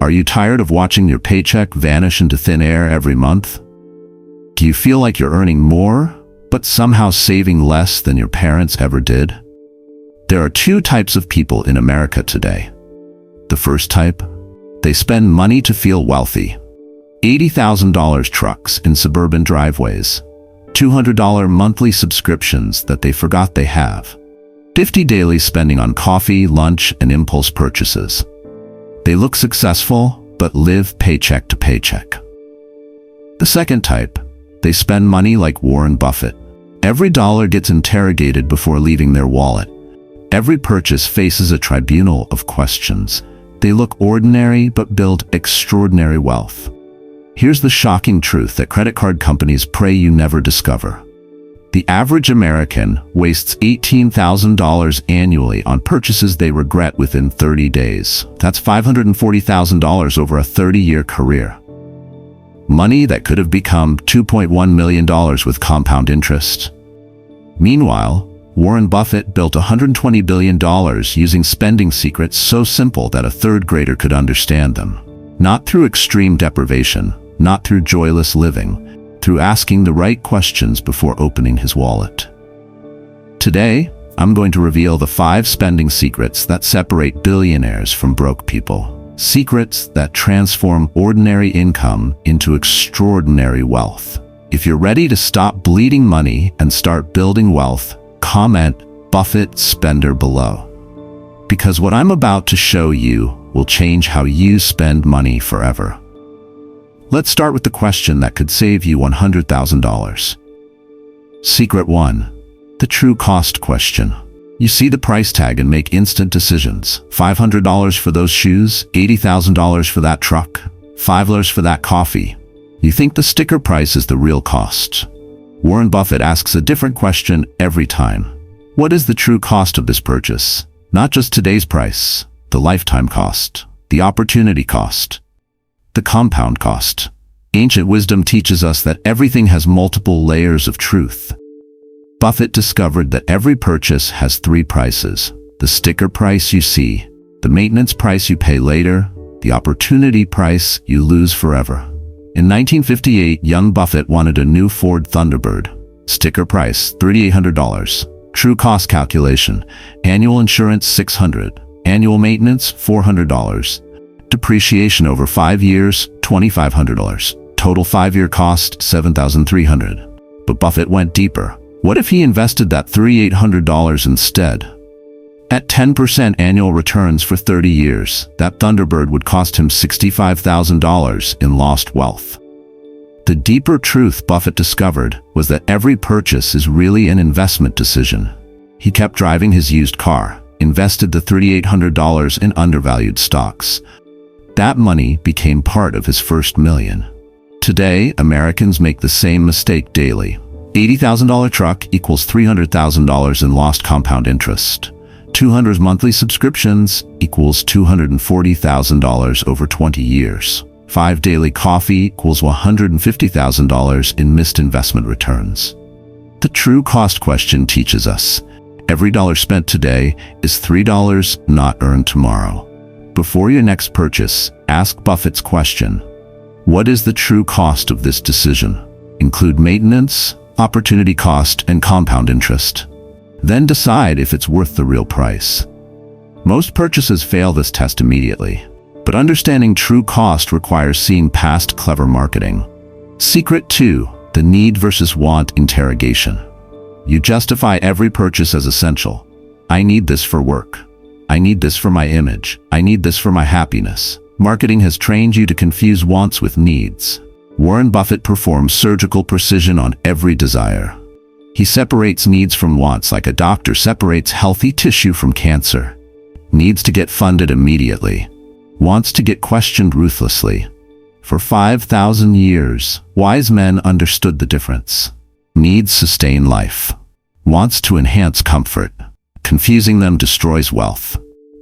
Are you tired of watching your paycheck vanish into thin air every month? Do you feel like you're earning more, but somehow saving less than your parents ever did? There are two types of people in America today. The first type, they spend money to feel wealthy. $80,000 trucks in suburban driveways, $200 monthly subscriptions that they forgot they have, $50 daily spending on coffee, lunch, and impulse purchases. They look successful, but live paycheck to paycheck. The second type, they spend money like Warren Buffett. Every dollar gets interrogated before leaving their wallet. Every purchase faces a tribunal of questions. They look ordinary but build extraordinary wealth. Here's the shocking truth that credit card companies pray you never discover. The average American wastes $18,000 annually on purchases they regret within 30 days. That's $540,000 over a 30-year career. Money that could have become $2.1 million with compound interest. Meanwhile, Warren Buffett built $120 billion using spending secrets so simple that a third grader could understand them. Not through extreme deprivation, not through joyless living, through asking the right questions before opening his wallet. Today, I'm going to reveal the 5 spending secrets that separate billionaires from broke people. Secrets that transform ordinary income into extraordinary wealth. If you're ready to stop bleeding money and start building wealth, comment Buffett Spender below. Because what I'm about to show you will change how you spend money forever. Let's start with the question that could save you $100,000. Secret 1. The true cost question. You see the price tag and make instant decisions. $500 for those shoes, $80,000 for that truck, $5 for that coffee. You think the sticker price is the real cost. Warren Buffett asks a different question every time. What is the true cost of this purchase? Not just today's price, the lifetime cost, the opportunity cost, the compound cost. Ancient wisdom teaches us that everything has multiple layers of truth. Buffett discovered that every purchase has 3 prices: the sticker price you see, the maintenance price you pay later, the opportunity price you lose forever. In 1958, young Buffett wanted a new Ford Thunderbird. Sticker price, $3,800. True cost calculation, annual insurance, $600. Annual maintenance, $400. Depreciation over 5 years, $2,500. Total 5-year cost, $7,300. But Buffett went deeper. What if he invested that $3,800 instead? At 10% annual returns for 30 years, that Thunderbird would cost him $65,000 in lost wealth. The deeper truth Buffett discovered was that every purchase is really an investment decision. He kept driving his used car, invested the $3,800 in undervalued stocks. That money became part of his first million. Today, Americans make the same mistake daily. $80,000 truck equals $300,000 in lost compound interest. 200 monthly subscriptions equals $240,000 over 20 years. 5 daily coffee equals $150,000 in missed investment returns. The true cost question teaches us, every dollar spent today is $3 not earned tomorrow. Before your next purchase, ask Buffett's question. What is the true cost of this decision? Include maintenance, opportunity cost, and compound interest. Then decide if it's worth the real price. Most purchases fail this test immediately, but understanding true cost requires seeing past clever marketing. Secret 2. The need versus want interrogation. You justify every purchase as essential. I need this for work. I need this for my image. I need this for my happiness. Marketing has trained you to confuse wants with needs. Warren Buffett performs surgical precision on every desire. He separates needs from wants like a doctor separates healthy tissue from cancer. Needs to get funded immediately. Wants to get questioned ruthlessly. For 5,000 years, wise men understood the difference. Needs sustain life. Wants to enhance comfort. Confusing them destroys wealth.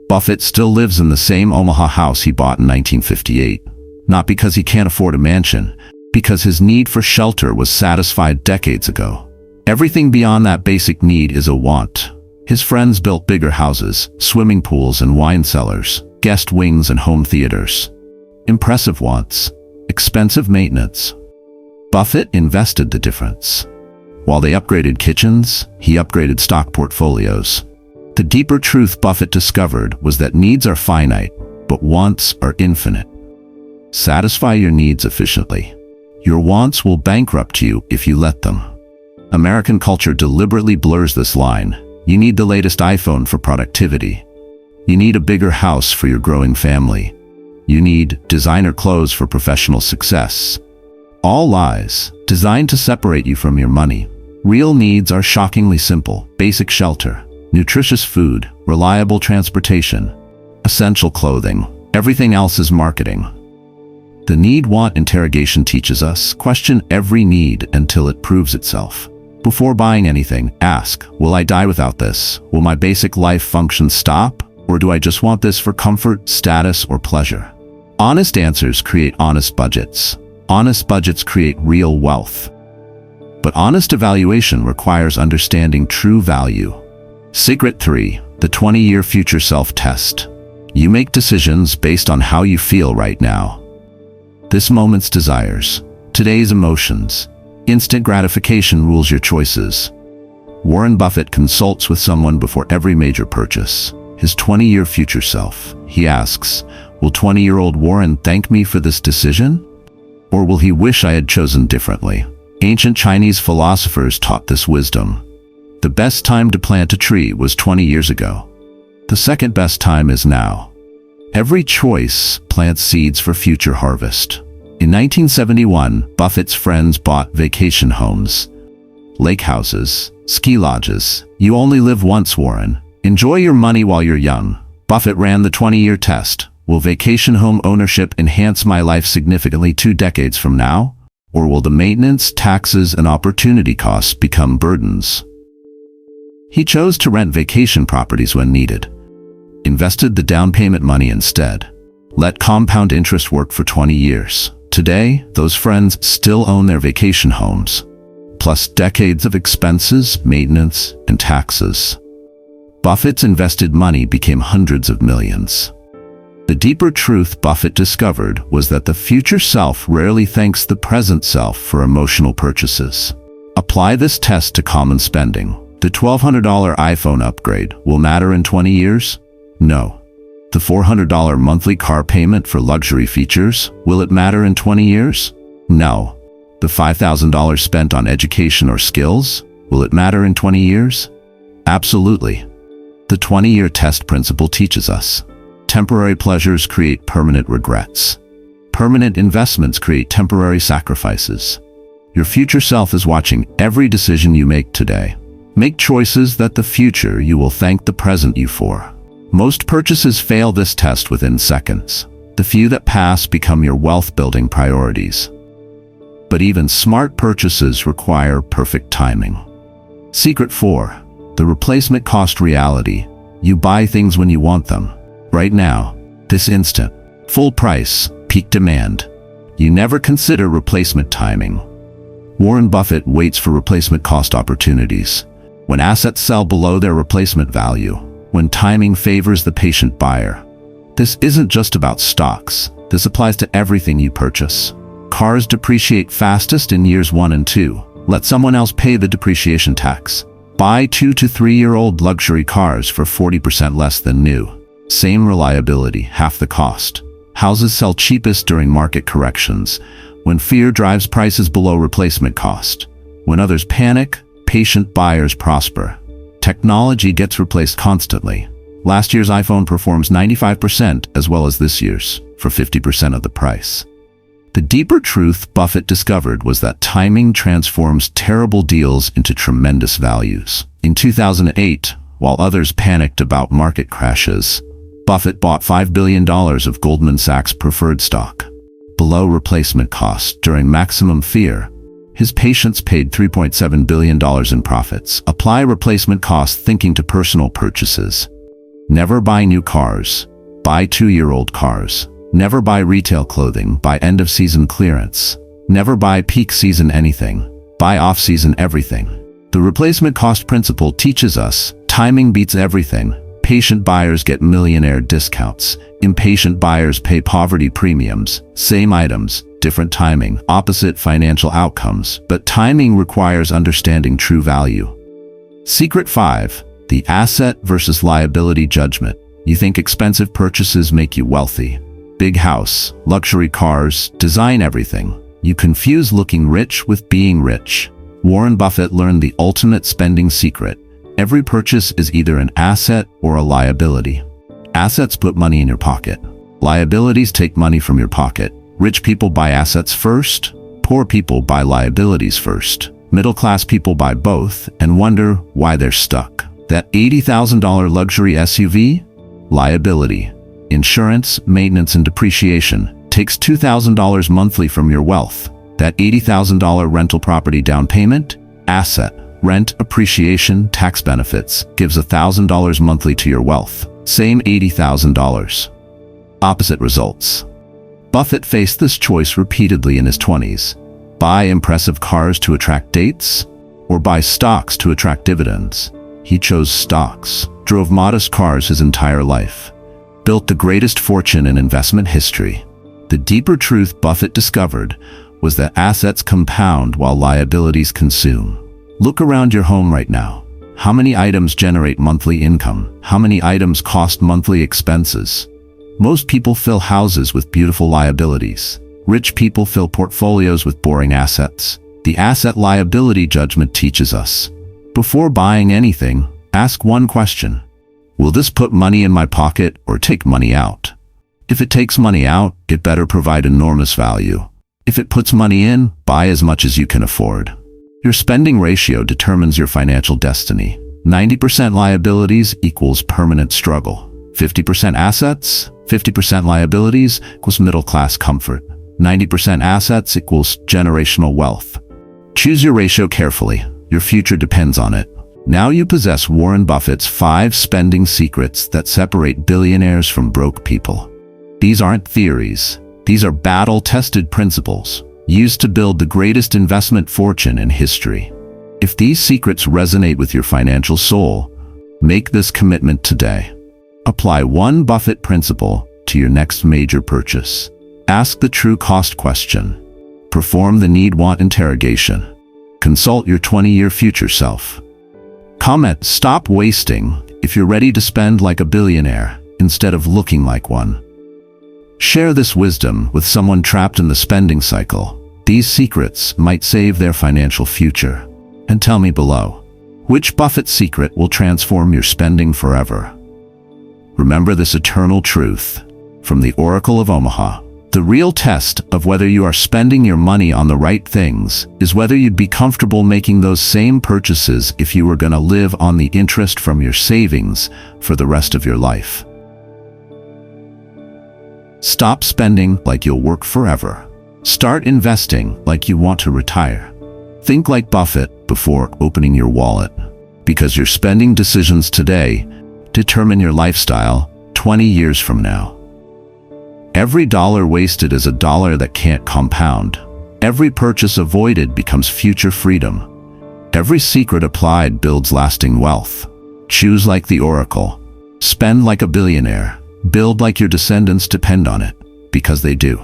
Buffett still lives in the same Omaha house he bought in 1958. Not because he can't afford a mansion, because his need for shelter was satisfied decades ago. Everything beyond that basic need is a want. His friends built bigger houses, swimming pools and wine cellars, guest wings and home theaters. impressive wants, expensive maintenance. Buffett invested the difference. While they upgraded kitchens, he upgraded stock portfolios. The deeper truth Buffett discovered was that needs are finite, but wants are infinite. Satisfy your needs efficiently. Your wants will bankrupt you if you let them. American culture deliberately blurs this line. You need the latest iPhone for productivity. You need a bigger house for your growing family. You need designer clothes for professional success. All lies, designed to separate you from your money. Real needs are shockingly simple: basic shelter, nutritious food, reliable transportation, essential clothing. Everything else is marketing. The need-want interrogation teaches us, question every need until it proves itself. Before buying anything, ask, will I die without this? Will my basic life functions stop? Or do I just want this for comfort, status, or pleasure? Honest answers create honest budgets. Honest budgets create real wealth. But honest evaluation requires understanding true value. Secret 3. The 20-year future self test. You make decisions based on how you feel right now. This moment's desires, today's emotions, instant gratification rules your choices. Warren Buffett consults with someone before every major purchase. His 20-year future self. He asks, will 20-year-old Warren thank me for this decision? Or will he wish I had chosen differently? Ancient Chinese philosophers taught this wisdom. The best time to plant a tree was 20 years ago. The second best time is now. Every choice plants seeds for future harvest. In 1971, Buffett's friends bought vacation homes, lake houses, ski lodges. You only live once, Warren. Enjoy your money while you're young. Buffett ran the 20-year test. Will vacation home ownership enhance my life significantly 2 decades from now? Or will the maintenance, taxes, and opportunity costs become burdens? He chose to rent vacation properties when needed. Invested the down payment money instead. Let compound interest work for 20 years. Today, those friends still own their vacation homes, plus decades of expenses, maintenance, and taxes. Buffett's invested money became hundreds of millions. The deeper truth Buffett discovered was that the future self rarely thanks the present self for emotional purchases. Apply this test to common spending. The $1,200 iPhone upgrade will matter in 20 years? No. The $400 monthly car payment for luxury features, will it matter in 20 years? No. The $5,000 spent on education or skills, will it matter in 20 years? Absolutely. The 20-year test principle teaches us. Temporary pleasures create permanent regrets. Permanent investments create temporary sacrifices. Your future self is watching every decision you make today. Make choices that the future you will thank the present you for. Most purchases fail this test within seconds. The few that pass become your wealth-building priorities. But even smart purchases require perfect timing. Secret 4. The replacement cost reality. You buy things when you want them. Right now, this instant, full price, peak demand. You never consider replacement timing. Warren Buffett waits for replacement cost opportunities. When assets sell below their replacement value, when timing favors the patient buyer. This isn't just about stocks. This applies to everything you purchase. Cars depreciate fastest in years 1 and 2. Let someone else pay the depreciation tax. Buy 2 to 3-year-old luxury cars for 40% less than new. Same reliability, half the cost. Houses sell cheapest during market corrections, when fear drives prices below replacement cost. When others panic, patient buyers prosper. Technology gets replaced constantly. Last year's iPhone performs 95% as well as this year's, for 50% of the price. The deeper truth Buffett discovered was that timing transforms terrible deals into tremendous values. In 2008, while others panicked about market crashes, Buffett bought $5 billion of Goldman Sachs preferred stock. Below replacement cost during maximum fear, his patients paid $3.7 billion in profits. Apply replacement cost thinking to personal purchases. Never buy new cars. Buy 2-year-old cars. Never buy retail clothing. Buy end-of-season clearance. Never buy peak season anything. Buy off-season everything. The replacement cost principle teaches us timing beats everything. Patient buyers get millionaire discounts. Impatient buyers pay poverty premiums. Same items, different timing, opposite financial outcomes, but timing requires understanding true value. Secret 5. The asset versus liability judgment. You think expensive purchases make you wealthy. Big house, luxury cars, design everything. You confuse looking rich with being rich. Warren Buffett learned the ultimate spending secret. Every purchase is either an asset or a liability. Assets put money in your pocket. Liabilities take money from your pocket. Rich people buy assets first. Poor people buy liabilities first. Middle-class people buy both and wonder why they're stuck. That $80,000 luxury SUV? Liability. Insurance, maintenance, and depreciation takes $2,000 monthly from your wealth. That $80,000 rental property down payment? Asset. Rent, appreciation, tax benefits gives $1,000 monthly to your wealth. Same $80,000. Opposite results. Buffett faced this choice repeatedly in his 20s. Buy impressive cars to attract dates, or buy stocks to attract dividends. He chose stocks, drove modest cars his entire life, built the greatest fortune in investment history. The deeper truth Buffett discovered was that assets compound while liabilities consume. Look around your home right now. How many items generate monthly income? How many items cost monthly expenses? Most people fill houses with beautiful liabilities. Rich people fill portfolios with boring assets. The asset-liability judgment teaches us. Before buying anything, ask one question. Will this put money in my pocket or take money out? If it takes money out, it better provide enormous value. If it puts money in, buy as much as you can afford. Your spending ratio determines your financial destiny. 90% liabilities equals permanent struggle. 50% assets, 50% liabilities equals middle-class comfort. 90% assets equals generational wealth. Choose your ratio carefully. Your future depends on it. Now you possess Warren Buffett's 5 spending secrets that separate billionaires from broke people. These aren't theories. These are battle-tested principles used to build the greatest investment fortune in history. If these secrets resonate with your financial soul, make this commitment today. Apply one Buffett principle to your next major purchase. Ask the true cost question. Perform the need-want interrogation. Consult your 20-year future self. Comment, "Stop wasting," if you're ready to spend like a billionaire instead of looking like one. Share this wisdom with someone trapped in the spending cycle. These secrets might save their financial future. And tell me below, which Buffett secret will transform your spending forever? Remember this eternal truth from the Oracle of Omaha. The real test of whether you are spending your money on the right things is whether you'd be comfortable making those same purchases if you were going to live on the interest from your savings for the rest of your life. Stop spending like you'll work forever. Start investing like you want to retire. Think like Buffett before opening your wallet, because your spending decisions today determine your lifestyle 20 years from now. Every dollar wasted is a dollar that can't compound. Every purchase avoided becomes future freedom. Every secret applied builds lasting wealth. Choose like the Oracle. Spend like a billionaire. Build like your descendants depend on it, because they do.